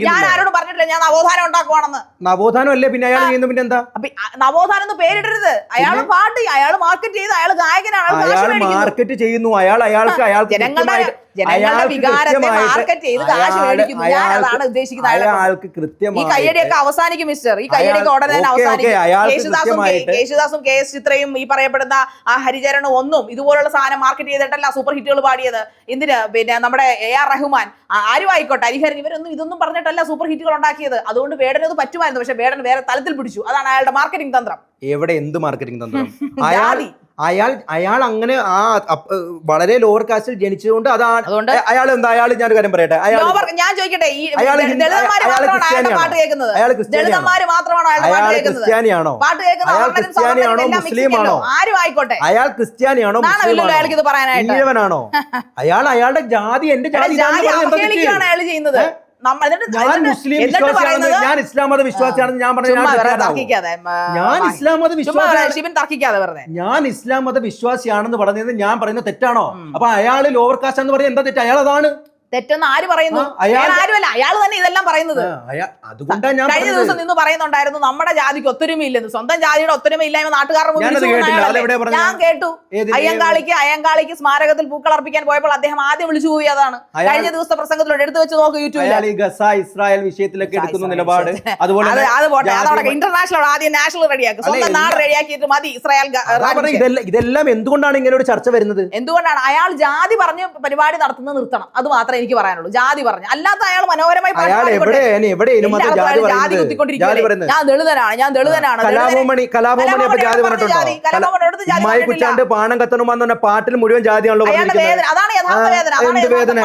ഞാൻ ആരോടും പറഞ്ഞിട്ടില്ല ഞാൻ നവോത്ഥാനം ഉണ്ടാക്കുവാണെന്ന്. നവോത്ഥാനം അല്ലേ പിന്നെ അയാൾ ചെയ്യുന്ന? പിന്നെ എന്താ നവോത്ഥാനം എന്ന് പേരിടരുത്. അയാൾ പാട്ട്, അയാൾ മാർക്കറ്റ് ചെയ്ത്, അയാൾ ഗായകനാണ്, മാർക്കറ്റ് ചെയ്യുന്നു. അയാൾക്ക് ഈ കയ്യടിയൊക്കെ അവസാനിക്കും മിസ്റ്റർ. ഈ കയ്യടിയൊക്കെ ഉടനെ അവസാനിക്കും. യേശുദാസും KS ചിത്രയും ഈ പറയപ്പെടുന്ന ആ ഹരിചരണം ഒന്നും ഇതുപോലുള്ള സാധനം മാർക്കറ്റ് ചെയ്തിട്ടല്ല സൂപ്പർ ഹിറ്റുകൾ പാടിയത്. എന്തിന്? പിന്നെ നമ്മുടെ AR റഹ്മാൻ, ആരും ആയിക്കോട്ടെ, ഹരിഹരൻ, ഇവരൊന്നും ഇതൊന്നും പറഞ്ഞിട്ടല്ല സൂപ്പർ ഹിറ്റുകൾ ഉണ്ടാക്കിയത്. അതുകൊണ്ട് വേടനത് പറ്റുമായിരുന്നു. പക്ഷെ വേടൻ വേറെ തലത്തിൽ പിടിച്ചു. അതാണ് അയാളുടെ മാർക്കറ്റിംഗ് തന്ത്രം. എവിടെ? എന്ത് മാർക്കറ്റിംഗ് തന്ത്രം? അയാൾ അങ്ങനെ വളരെ ലോവർ കാസ്റ്റിൽ ജനിച്ചതുകൊണ്ട് അതുകൊണ്ട് അയാൾ എന്താ ഞാനൊരു കാര്യം പറയട്ടെ, ഞാൻ ചോദിക്കട്ടെ, ഈ അയാൾ ദളിതന്മാര് മാത്രമാണോ അയാളുടെ പാട്ട് കേൾക്കുന്നത്? ദളിതന്മാര് മാത്രമാണോ അയാളുടെ പാട്ട് കേൾക്കുന്നത്? ക്രിസ്ത്യാനിയാണോ? പാട്ട് കേൾക്കുന്ന മുസ്ലിമാണോ? ആരും ആയിക്കോട്ടെ, അയാൾ ക്രിസ്ത്യാനിയാണോ? അയാൾക്ക് ഇത് പറയാനായിട്ട് ഈഴവനാണോ? അയാളുടെ ജാതി എന്റെ ജാതി അവഹേളിക്കുകയാണ് അയാൾ ചെയ്യുന്നത്. ഞാൻ മുസ്ലിം വിശ്വാസിയാണെന്ന്, ഞാൻ ഇസ്ലാം മത വിശ്വാസിയാണെന്ന് ഞാൻ പറഞ്ഞു, ഞാൻ ഇസ്ലാം മത വിശ്വാസിയാണ്, ഞാൻ ഇസ്ലാം മത വിശ്വാസിയാണെന്ന് പറഞ്ഞത് ഞാൻ പറയുന്നത് തെറ്റാണോ? അപ്പൊ അയാള് ലോവർ കാസ്റ്റ് എന്ന് പറഞ്ഞാൽ എന്താ തെറ്റ്? അയാൾ അതാണ് തെറ്റെന്ന് ആര് പറയുന്നു? ആരുമല്ല, അയാൾ തന്നെ ഇതെല്ലാം പറയുന്നത്. അതുകൊണ്ടാണ് ഞാൻ കഴിഞ്ഞ ദിവസം നിന്ന് പറയുന്നുണ്ടായിരുന്നു നമ്മുടെ ജാതിക്ക് ഒത്തൊരുമയില്ലെന്ന്. സ്വന്തം ജാതിയുടെ ഒത്തൊരുമയില്ലായ്മ നാട്ടുകാരുടെ മുന്നിൽ ഞാൻ കേട്ടു. അയ്യങ്കാളിക്ക് സ്മാരകത്തിൽ പൂക്കളർപ്പിക്കാൻ പോയപ്പോൾ അദ്ദേഹം ആദ്യം വിളിച്ചു പോയി. അതാണ് കഴിഞ്ഞ ദിവസത്തെ പ്രസംഗത്തിലൂടെ എടുത്തു വെച്ച് നോക്ക് യൂട്യൂബിൽ. ഇസ്രായേൽ വിഷയത്തിലൊക്കെ എടുക്കുന്ന നിലപാട് അതുപോലെ ഇന്റർനാഷണൽ ആദ്യം നാഷണൽ റെഡിയാക്കും, സ്വന്തം നാട് റെഡിയാക്കിയിട്ട് മതി ഇസ്രായേൽ. ഇതെല്ലാം എന്തുകൊണ്ടാണ് ഇങ്ങനെ ഒരു ചർച്ച വരുന്നത്? എന്തുകൊണ്ടാണ് അയാൾ ജാതി പറഞ്ഞ് പരിപാടി നടത്തുന്നത് നിർത്തണം. അത് മാത്രമേ എനിക്ക് പറയാനുള്ളൂ. ജാതി പറഞ്ഞു, അല്ലാത്ത അയാൾ മനോഹരമായി ഞാൻ ദളിതനാണ്, ഞാൻ ദളിതനാണ്. കുച്ചാണ്ട് പാണം കത്തണം വന്ന പാട്ടിൽ മുഴുവൻ ജാതിയാണല്ലോ. അതാണ് യഥാർത്ഥ വേദന.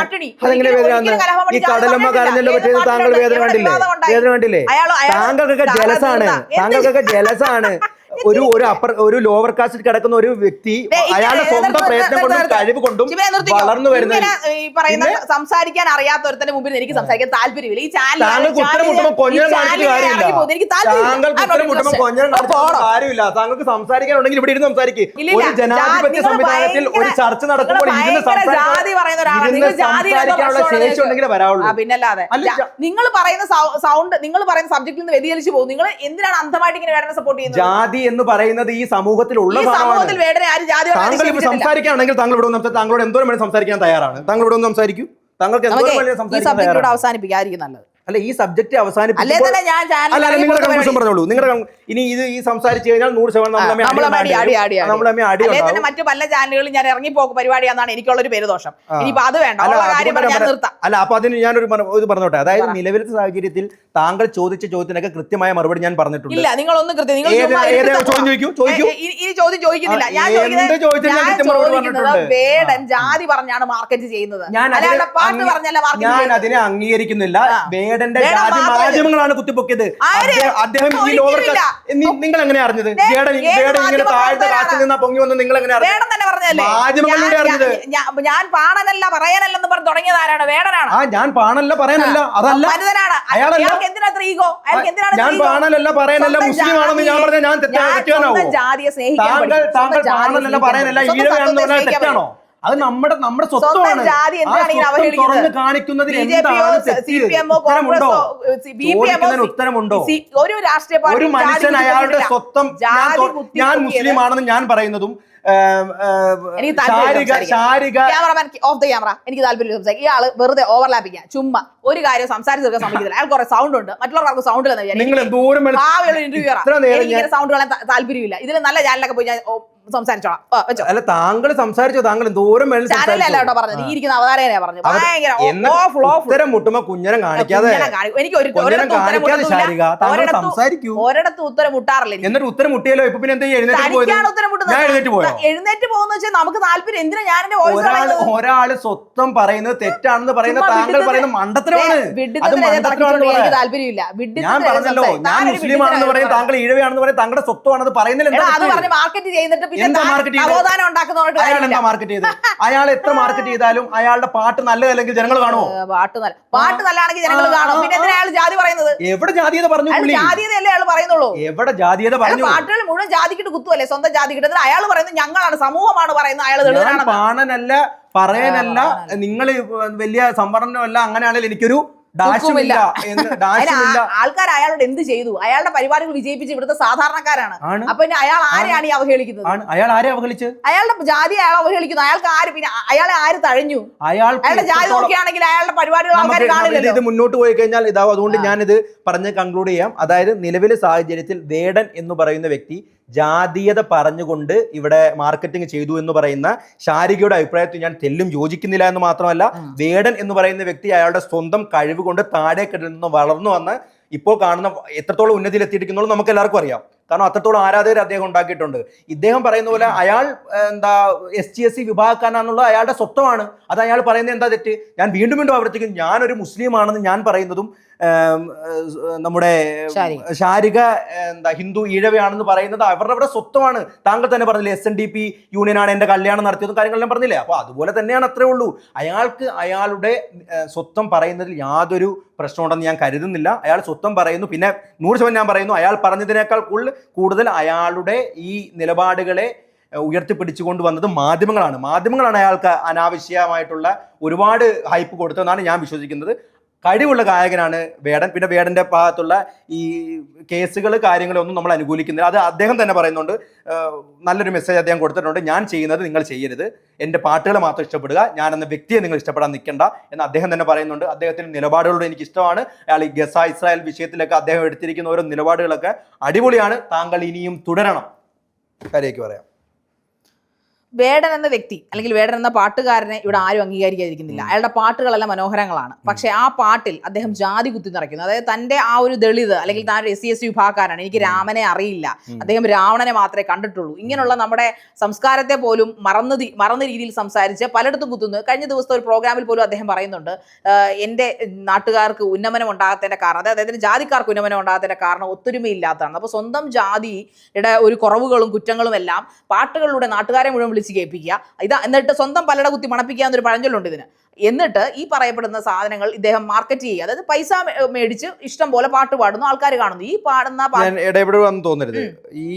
ഈ കടലമ്മ കരഞ്ഞല്ലോ പറ്റിയത് താങ്കൾ വേദന കണ്ടില്ലേ? വേദന കണ്ടില്ലേ? താങ്കൾക്കൊക്കെ ജലസാണ്. ഒരു ലോവർ കാസ്റ്റിൽ കിടക്കുന്ന ഒരു വ്യക്തി അയാളുടെ സ്വന്തം പ്രയത്നം കൊണ്ടും കഴിവ് കൊണ്ടും വളർന്നു വരുന്നത്. സംസാരിക്കാൻ അറിയാത്ത ഒരുത്തന്റെ മുമ്പിൽ എനിക്ക് സംസാരിക്കാൻ താല്പര്യമില്ല. ഈ താങ്കൾക്ക് ഉത്തരം മുട്ടുമ്പോൾ കൊഞ്ഞം കാണിച്ചിട്ട് കാര്യമില്ല. താങ്കൾക്ക് സംസാരിക്കാൻ ഉണ്ടെങ്കിൽ ഇവിടെ ഇരുന്ന് സംസാരിക്കും. ഒരു ജനാധിപത്യ സംവിധാനത്തിൽ ഒരു ചർച്ച നടക്കുമ്പോൾ സംസാരിക്കാനുള്ള ശേഷി ഉണ്ടെങ്കിലേ വരാവുള്ളൂ. പിന്നല്ലാതെ നിങ്ങൾ പറയുന്ന സൗണ്ട്, നിങ്ങൾ പറയുന്ന സബ്ജക്റ്റിൽ നിന്ന് വ്യതിചലിച്ചു പോകും. നിങ്ങൾ എന്തിനാണ് അന്ധമായിട്ട് ഇങ്ങനെ വേടനെ സപ്പോർട്ട് ചെയ്യുന്നത്? ജാതി എന്ന് പറയുന്നത് ഈ സമൂഹത്തിൽ സംസാരിക്കുകയാണെങ്കിൽ താങ്കൾ ഇവിടെ താങ്കളോട് എന്തോരം വേണം സംസാരിക്കാൻ തയ്യാറാണ്. താങ്കൾ ഇവിടെ ഒന്ന് സംസാരിക്കൂ. താങ്കൾക്ക് അവസാനിപ്പിക്കാതിരിക്കും നല്ലത്. അല്ല, ഈ സബ്ജക്ട് പറഞ്ഞോളൂ. നിങ്ങളുടെ ഇനി ഈ സംസാരിച്ചു കഴിഞ്ഞാൽ 100% മറ്റു പല ചാനലുകളിൽ ഞാൻ ഇറങ്ങിപ്പോക്ക് പരിപാടിയാണെന്നാണ് എനിക്കുള്ളൊരു പേരുദോഷം. ഇനിയിപ്പോ അത് വേണ്ട, അല്ല. അപ്പൊ അതിന് ഞാനൊരു ഇത് പറഞ്ഞോട്ടെ. അതായത് നിലവിലത്തെ സാഹചര്യത്തിൽ താങ്കൾ ചോദിച്ച ചോദ്യത്തിനൊക്കെ കൃത്യമായ മറുപടി ഞാൻ പറഞ്ഞിട്ടുണ്ട്. ഇല്ല, നിങ്ങളൊന്ന് വേടൻ ജാതി പറഞ്ഞാണ് മാർക്കറ്റ് ചെയ്യുന്നത്. ഞാൻ അതിനെ അംഗീകരിക്കുന്നില്ല. വേടന്റെ ജാതി മാധ്യമങ്ങളാണ് കുത്തിപ്പൊക്കിയത്. അദ്ദേഹം ഈ ലോവർ നിങ്ങൾ എങ്ങനെ അറിഞ്ഞത്? ഇങ്ങനെ താഴത്തെ കാറ്റിൽ നിന്നാ പൊങ്ങി വന്ന് നിങ്ങൾ എങ്ങനെ മാധ്യമങ്ങളിലൂടെ അറിഞ്ഞത്? ഞാൻ പാണനല്ല പറയാനല്ലെന്ന് പറഞ്ഞു തുടങ്ങിയത് ആരാണ്? വേടനാണ്. ഞാൻ പാണല്ല പറയാനല്ല, അതല്ല അയാളല്ല. ഞാൻ പാണലല്ല പറയാനല്ല, മുസ്ലിം ആണെന്ന് ഞാൻ പറഞ്ഞ ഞാൻ തെറ്റാണോ? താങ്കൾ പാണലല്ല പറയാനല്ല, ഈഴവയാണെന്ന് പറഞ്ഞാൽ തെറ്റാണോ? അത് നമ്മുടെ സ്വത്വമാണ്. കാണിക്കുന്നതിൽ ഉത്തരമുണ്ടോ? ഒരു രാഷ്ട്രീയ പാർട്ടി ഒരു മനുഷ്യൻ അയാളുടെ സ്വന്തം ഞാൻ മുസ്ലിം ആണെന്ന് ഞാൻ പറയുന്നതും എനിക്ക് താല്പര്യം സംസാരിക്കും. ഇയാള് വെറുതെ ഓവർലാപ്പിക്കുക, ചുമ്മാ ഒരു കാര്യം സംസാരിച്ച് തീർക്കാൻ സമ്മതിക്കില്ല. അയാൾ കുറെ സൗണ്ട് ഉണ്ട്, മറ്റുള്ളവർക്ക് സൗണ്ട് ഇന്റർവ്യൂ സൗണ്ട് കളയാൻ താല്പര്യമില്ല. ഇതിൽ നല്ല ചാനലൊക്കെ പോയി ഞാൻ സംസാരിച്ചോളാം. അല്ല, താങ്കൾ സംസാരിച്ചോ? താങ്കൾ എന്തോരം ചാനലല്ലോ പറഞ്ഞത്, ഈ ഇരിക്കുന്ന അവതാരകനെ പറഞ്ഞു. ഉത്തരം മുട്ടുമ്പോ കുഞ്ഞനം കാണിക്കാതെ എനിക്ക് ഒരിടത്ത് ഉത്തരം മുട്ടാറില്ല. എന്നിട്ട് ഉത്തരം മുട്ടിയല്ലോ. ഇപ്പൊ പിന്നെ എന്താ എഴുന്നേറ്റ് പോകുന്ന വെച്ചാൽ നമുക്ക് താല്പര്യം. എന്തിനാ ഞാൻ എന്റെ വോയിസ് ഒരാള് സ്വന്തം പറയുന്നത് തെറ്റാണെന്ന് പറയുന്നത് താങ്കൾ പറയുന്ന മണ്ടത്തരമാണ്. എനിക്ക് താല്പര്യമില്ല. ഞാൻ പറഞ്ഞല്ലോ, ഞാൻ മുസ്ലിം ആണെന്ന് പറയും, താങ്കൾ ഈഴവയാണെന്ന് പറയും, താങ്കളുടെ സ്വത്വമാണെന്ന് പറയുന്നില്ല. അത് പറഞ്ഞ് മാർക്കറ്റ് ചെയ്യുന്നിട്ട് അയാൾ എത്ര മാർക്കറ്റ് ചെയ്താലും അയാളുടെ പാട്ട് നല്ലതല്ലെങ്കിൽ ജനങ്ങൾ കാണുമോ? പാട്ട് നല്ലതാണെങ്കിൽ ജനങ്ങൾ കാണും. പിന്നെ എന്തിനാ അയാൾ ജാതി പറയുന്നത്? എവിടെ ജാതീയത പറഞ്ഞു? ജാതീയതല്ലേ അയാൾ പറയുന്നുള്ളൂ. എവിടെ ജാതീയത പറഞ്ഞു? പാട്ടുകൾ മുഴുവൻ ജാതിക്കിട്ട് കുത്തുവല്ലേ, സ്വന്തം ജാതി കിട്ടുന്നത്. അയാൾ പറയുന്നത് ഞങ്ങളാണ്, സമൂഹമാണ് പറയുന്നത്. അയാൾ പാണനല്ല പറയാനല്ല, നിങ്ങൾ വലിയ സംവരണമല്ല, അങ്ങനെയാണെങ്കിൽ എനിക്കൊരു ആൾക്കാർ അയാളോട് എന്ത് ചെയ്തു? അയാളുടെ പരിപാടികൾ വിജയിപ്പിച്ച് ഇവിടുത്തെ സാധാരണക്കാരാണ്. അപ്പൊ അയാൾ ആരെയാണ് ഈ അവഹേളിക്കുന്നത്? അയാൾ ആരെ അവഹേളിച്ച്? അയാളുടെ ജാതി അയാൾ അവഹേളിക്കുന്നു. അയാൾക്ക് ആര്, പിന്നെ അയാളെ ആര് തഴഞ്ഞു? അയാളുടെ ജാതി നോക്കുകയാണെങ്കിൽ അയാളുടെ പരിപാടികൾ ആൾക്കാർ കാണില്ലല്ലോ. ഇത് മുന്നോട്ട് പോയി കഴിഞ്ഞാൽ ഇതാവും. അതുകൊണ്ട് ഞാനിത് പറഞ്ഞ് കൺക്ലൂഡ് ചെയ്യാം. അതായത് നിലവിലെ സാഹചര്യത്തിൽ വേടൻ എന്ന് പറയുന്ന വ്യക്തി ജാതീയത പറഞ്ഞുകൊണ്ട് ഇവിടെ മാർക്കറ്റിംഗ് ചെയ്തു എന്ന് പറയുന്ന ശാരികയുടെ അഭിപ്രായത്തിൽ ഞാൻ തെല്ലും യോജിക്കുന്നില്ല എന്ന് മാത്രമല്ല, വേടൻ എന്ന് പറയുന്ന വ്യക്തി അയാളുടെ സ്വന്തം കഴിവ് കൊണ്ട് താഴേക്കിടയിൽ നിന്ന് വളർന്നു വന്ന് ഇപ്പോൾ കാണുന്ന എത്രത്തോളം ഉന്നതിയിൽ എത്തിയിരിക്കുന്നുള്ളൂ നമുക്ക് എല്ലാവർക്കും അറിയാം. കാരണം അത്രത്തോളം ആരാധകർ അദ്ദേഹം ഉണ്ടാക്കിയിട്ടുണ്ട്. ഇദ്ദേഹം പറയുന്ന പോലെ അയാൾ ST/SC വിഭാഗക്കാരനാണെന്നുള്ളത് അയാളുടെ സ്വത്വമാണ്. അത് അയാൾ പറയുന്നത് എന്താ തെറ്റ്? ഞാൻ വീണ്ടും വീണ്ടും ആവർത്തിക്കും, ഞാനൊരു മുസ്ലിം ആണെന്ന് ഞാൻ പറയുന്നതും നമ്മുടെ ശാരിക ഹിന്ദു ഈഴവയാണെന്ന് പറയുന്നത് അവരുടെ സ്വത്വമാണ്. താങ്കൾ തന്നെ പറഞ്ഞില്ലേ, SNDP യൂണിയനാണ് എന്റെ കല്യാണം നടത്തിയതും കാര്യങ്ങളെല്ലാം പറഞ്ഞില്ലേ. അപ്പൊ അതുപോലെ തന്നെയാണ്, അത്രേ ഉള്ളൂ. അയാൾക്ക് അയാളുടെ സ്വത്വം പറയുന്നതിൽ യാതൊരു പ്രശ്നമുണ്ടെന്ന് ഞാൻ കരുതുന്നില്ല. അയാൾ സ്വത്വം പറയുന്നു. പിന്നെ 100% ഞാൻ പറയുന്നു, അയാൾ പറഞ്ഞതിനേക്കാൾ കൂടുതൽ അയാളുടെ ഈ നിലപാടുകളെ ഉയർത്തിപ്പിടിച്ചുകൊണ്ട് വന്നത് മാധ്യമങ്ങളാണ് അയാൾക്ക് അനാവശ്യമായിട്ടുള്ള ഒരുപാട് ഹൈപ്പ് കൊടുത്തതെന്നാണ് ഞാൻ വിശ്വസിക്കുന്നത്. കഴിവുള്ള ഗായകനാണ് വേടൻ. പിന്നെ വേടന്റെ ഭാഗത്തുള്ള ഈ കേസുകൾ കാര്യങ്ങളൊന്നും നമ്മൾ അനുകൂലിക്കുന്നില്ല. അത് അദ്ദേഹം തന്നെ പറയുന്നുണ്ട്. നല്ലൊരു മെസ്സേജ് അദ്ദേഹം കൊടുത്തിട്ടുണ്ട്, ഞാൻ ചെയ്യുന്നത് നിങ്ങൾ ചെയ്യരുത്, എൻ്റെ പാട്ടുകൾ മാത്രം ഇഷ്ടപ്പെടുക, ഞാൻ എന്ന വ്യക്തിയെ നിങ്ങൾ ഇഷ്ടപ്പെടാൻ നിൽക്കണ്ട എന്ന് അദ്ദേഹം തന്നെ പറയുന്നുണ്ട്. അദ്ദേഹത്തിന്റെ നിലപാടുകളോട് എനിക്ക് ഇഷ്ടമാണ്. അയാൾ ഈ ഗസ ഇസ്രായേൽ വിഷയത്തിലൊക്കെ അദ്ദേഹം എടുത്തിരിക്കുന്ന ഓരോ നിലപാടുകളൊക്കെ അടിപൊളിയാണ്. താങ്കൾ ഇനിയും തുടരണം. കാര്യമൊക്കെ പറയാം. വേടൻ എന്ന വ്യക്തി അല്ലെങ്കിൽ വേടൻ എന്ന പാട്ടുകാരനെ ഇവിടെ ആരും അംഗീകരിക്കാതിരിക്കുന്നില്ല. അയാളുടെ പാട്ടുകളെല്ലാം മനോഹരങ്ങളാണ്. പക്ഷെ ആ പാട്ടിൽ അദ്ദേഹം ജാതി കുത്തി നിറയ്ക്കുന്നു. അതായത് തന്റെ ആ ഒരു ദളിത് അല്ലെങ്കിൽ താൻ ഒരു SC/SC വിഭാഗക്കാരാണ്, എനിക്ക് രാമനെ അറിയില്ല, അദ്ദേഹം രാവണനെ മാത്രമേ കണ്ടിട്ടുള്ളൂ, ഇങ്ങനെയുള്ള നമ്മുടെ സംസ്കാരത്തെ പോലും മറന്ന രീതിയിൽ സംസാരിച്ച് പലയിടത്തും കുത്തുന്നു. കഴിഞ്ഞ ദിവസത്തെ ഒരു പ്രോഗ്രാമിൽ പോലും അദ്ദേഹം പറയുന്നുണ്ട്, എൻ്റെ നാട്ടുകാർക്ക് ഉന്നമനം ഉണ്ടാകാത്തതിന്റെ കാരണം, അതായത് അദ്ദേഹത്തിന് ജാതിക്കാർക്ക് ഉന്നമനം ഉണ്ടാകാത്തതിന്റെ കാരണം ഒത്തൊരുമയില്ലാത്തതാണ്. അപ്പോൾ സ്വന്തം ജാതിയുടെ ഒരു കുറവുകളും കുറ്റങ്ങളും എല്ലാം പാട്ടുകളിലൂടെ നാട്ടുകാരെ മുഴുവൻ വിളിച്ച് കേൾപ്പിക്കുക. എന്നിട്ട് സ്വന്തം പലട കുത്തി മണപ്പിക്കുക എന്നൊരു പഴഞ്ചൊല്ലുണ്ട് ഇതിന്. എന്നിട്ട് ഈ പറയപ്പെടുന്ന സാധനങ്ങൾ ഇദ്ദേഹം മാർക്കറ്റ് ചെയ്യുക, അതായത് പൈസ മേടിച്ച് ഇഷ്ടം പോലെ പാട്ട് പാടുന്നു, ആൾക്കാർ കാണുന്നു. ഈ പാടുന്ന ഇടപെടുവാന്ന് തോന്നരുത്. ഈ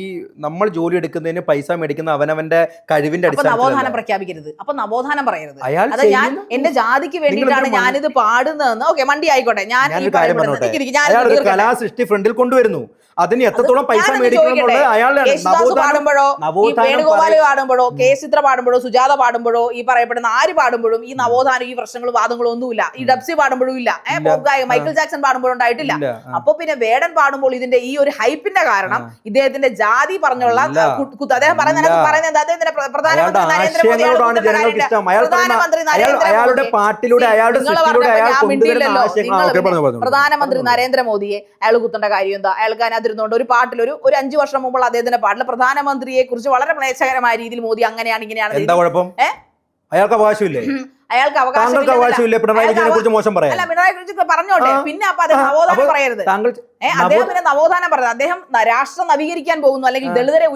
നമ്മൾ ജോലി എടുക്കുന്നതിന് പൈസ മേടിക്കുന്ന അവനവന്റെ കഴിവിന്റെ അടിസ്ഥാനത്തിൽ നവോത്ഥാനം പ്രഖ്യാപിക്കരുത്, അപ്പൊ നവോത്ഥാനം പറയരുത്. അത് ഞാൻ എന്റെ ജാതിക്ക് വേണ്ടിയിട്ടാണ് ഞാനിത് പാടുന്നതെന്ന്. ഓക്കെ, മണ്ടി ആയിക്കോട്ടെ, ഞാൻ കലാസൃഷ്ടി ഫ്രണ്ടിൽ കൊണ്ടുവരുന്നു. അതിന് എത്രത്തോളം പൈസ മേടിക്കണം പാടുമ്പോഴോ, വേണുഗോപാൽ പാടുമ്പോഴോ, ചിത്ര പാടുമ്പോഴോ, സുജാത പാടുമ്പോഴോ, ഈ പറയപ്പെടുന്ന ആര് പാടുമ്പോഴും ഈ നവോത്ഥാനം ഈ പ്രശ്നങ്ങളും വാദങ്ങളും ഒന്നുമില്ല. ഈ ഡബ്സി പാടുമ്പോഴും ഇല്ല, മൈക്കിൾ ജാക്സൺ പാടുമ്പോഴും ഉണ്ടായിട്ടില്ല. അപ്പൊ പിന്നെ വേടൻ പാടുമ്പോൾ ഇതിന്റെ ഈ ഒരു ഹൈപ്പിന്റെ കാരണം ഇദ്ദേഹത്തിന്റെ ജാതി പറഞ്ഞുള്ള അദ്ദേഹം പറയുന്നത് അദ്ദേഹത്തിന്റെ പ്രധാനമന്ത്രി നരേന്ദ്രമോദിയെ അയാൾ കുത്തേണ്ട കാര്യം എന്താ? അയാൾക്ക് അതിനകത്തിരുന്നുകൊണ്ട് ഒരു പാട്ടിൽ ഒരു 5 വർഷം മുമ്പുള്ള അദ്ദേഹത്തിന്റെ പാട്ടിൽ പ്രധാനമന്ത്രിയെ കുറിച്ച് വളരെ ക്ലേശകരമായ രീതിയിൽ മോദി അങ്ങനെയാണ് ഇങ്ങനെയാണ്. എന്താ കുഴപ്പം? അയാൾക്ക് അവകാശമില്ലേ? അയാൾക്ക് അവകാശമില്ല. പിണറായി കുറിച്ച് പറഞ്ഞോട്ടെ. പിന്നെ അപ്പൊ അദ്ദേഹം നവോത്ഥാനം പറയരുത്. അദ്ദേഹം പിന്നെ നവോത്ഥാനം പറയുന്നത് അദ്ദേഹം രാഷ്ട്രം നവീകരിക്കാൻ പോകുന്നു, അല്ലെങ്കിൽ ദളിതരെ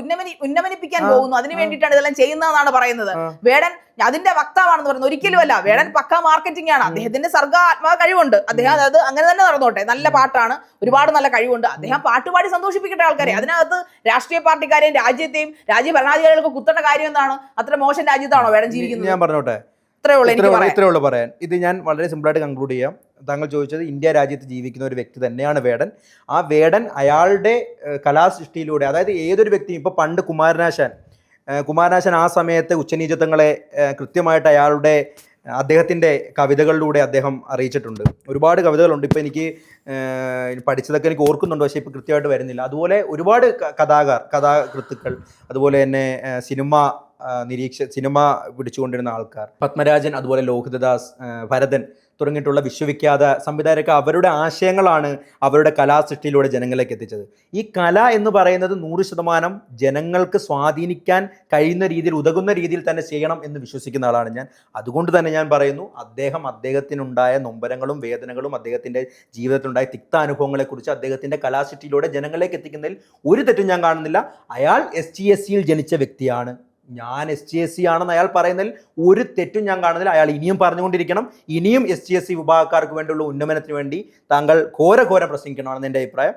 ഉന്നമനിപ്പിക്കാൻ പോകുന്നു, അതിനു വേണ്ടിയിട്ടാണ് ഇതെല്ലാം ചെയ്യുന്നതെന്നാണ് പറയുന്നത്. വേടൻ അതിന്റെ വക്താവാണെന്ന് പറയുന്നത് ഒരിക്കലുമല്ല. വേടൻ പക്ക മാർക്കറ്റിംഗ് ആണ്. അദ്ദേഹത്തിന്റെ സർഗാത്മക കഴിവുണ്ട്. അദ്ദേഹം അത് അങ്ങനെ തന്നെ നടന്നോട്ടെ. നല്ല പാട്ടാണ്, ഒരുപാട് നല്ല കഴിവുണ്ട്. അദ്ദേഹം പാട്ടുപാടി സന്തോഷിപ്പിക്കട്ടെ ആൾക്കാരെ. അതിനകത്ത് രാഷ്ട്രീയ പാർട്ടിക്കാരെയും രാജ്യത്തെയും രാജ്യ ഭരണാധികാരികൾക്ക് കുത്തേണ്ട കാര്യം എന്താണ്? അത്ര മോശം രാജ്യത്താണോ വേടൻ ജീവിക്കുന്നത്? ഞാൻ പറഞ്ഞോട്ടെ, ഇത്രേ ഉള്ളൂ പറയാൻ. ഇത് ഞാൻ വളരെ സിമ്പിളായിട്ട് കൺക്ലൂഡ് ചെയ്യാം. താങ്കൾ ചോദിച്ചത് ഇന്ത്യ രാജ്യത്ത് ജീവിക്കുന്ന ഒരു വ്യക്തി തന്നെയാണ് വേടൻ. ആ വേടൻ അയാളുടെ കലാസൃഷ്ടിയിലൂടെ, അതായത് ഏതൊരു വ്യക്തിയും, ഇപ്പോൾ പണ്ട് കുമാരനാശാൻ ആ സമയത്ത് ഉച്ചനീചത്വങ്ങളെ കൃത്യമായിട്ട് അദ്ദേഹത്തിൻ്റെ കവിതകളിലൂടെ അദ്ദേഹം അറിയിച്ചിട്ടുണ്ട്. ഒരുപാട് കവിതകളുണ്ട്. ഇപ്പോൾ എനിക്ക് പഠിച്ചതൊക്കെ എനിക്ക് ഓർക്കുന്നുണ്ട്, പക്ഷേ ഇപ്പോൾ കൃത്യമായിട്ട് വരുന്നില്ല. അതുപോലെ ഒരുപാട് കഥാകൃത്തുക്കൾ, അതുപോലെ തന്നെ സിനിമ പിടിച്ചുകൊണ്ടിരുന്ന ആൾക്കാർ, പത്മരാജൻ, അതുപോലെ ലോഹിതദാസ്, ഭരതൻ തുടങ്ങിയിട്ടുള്ള വിശ്വവിഖ്യാത സംവിധായകർക്ക് അവരുടെ ആശയങ്ങളാണ് അവരുടെ കലാസൃഷ്ടിയിലൂടെ ജനങ്ങളിലേക്ക് എത്തിച്ചത്. ഈ കല എന്ന് പറയുന്നത് 100% ജനങ്ങൾക്ക് സ്വാധീനിക്കാൻ കഴിയുന്ന രീതിയിൽ, ഉതകുന്ന രീതിയിൽ തന്നെ ചെയ്യണം എന്ന് വിശ്വസിക്കുന്ന ആളാണ് ഞാൻ. അതുകൊണ്ട് തന്നെ ഞാൻ പറയുന്നു, അദ്ദേഹത്തിനുണ്ടായ നൊമ്പരങ്ങളും വേദനകളും അദ്ദേഹത്തിൻ്റെ ജീവിതത്തിലുണ്ടായ തിക്താനുഭവങ്ങളെക്കുറിച്ച് അദ്ദേഹത്തിൻ്റെ കലാസൃഷ്ടിയിലൂടെ ജനങ്ങളിലേക്ക് എത്തിക്കുന്നതിൽ ഒരു തെറ്റും ഞാൻ കാണുന്നില്ല. അയാൾ ST/SCയിൽ ജനിച്ച വ്യക്തിയാണ്, ഞാൻ ST/SC ആണെന്ന് അയാൾ പറയുന്നതിൽ ഒരു തെറ്റും ഞാൻ കാണുന്നില്ല. അയാൾ ഇനിയും പറഞ്ഞുകൊണ്ടിരിക്കണം. ഇനിയും ST/SC വിഭാഗക്കാർക്ക് വേണ്ടിയുള്ള ഉന്നമനത്തിന് വേണ്ടി താങ്കൾ ഘോര പ്രസംഗിക്കണമെന്ന് എൻ്റെ അഭിപ്രായം.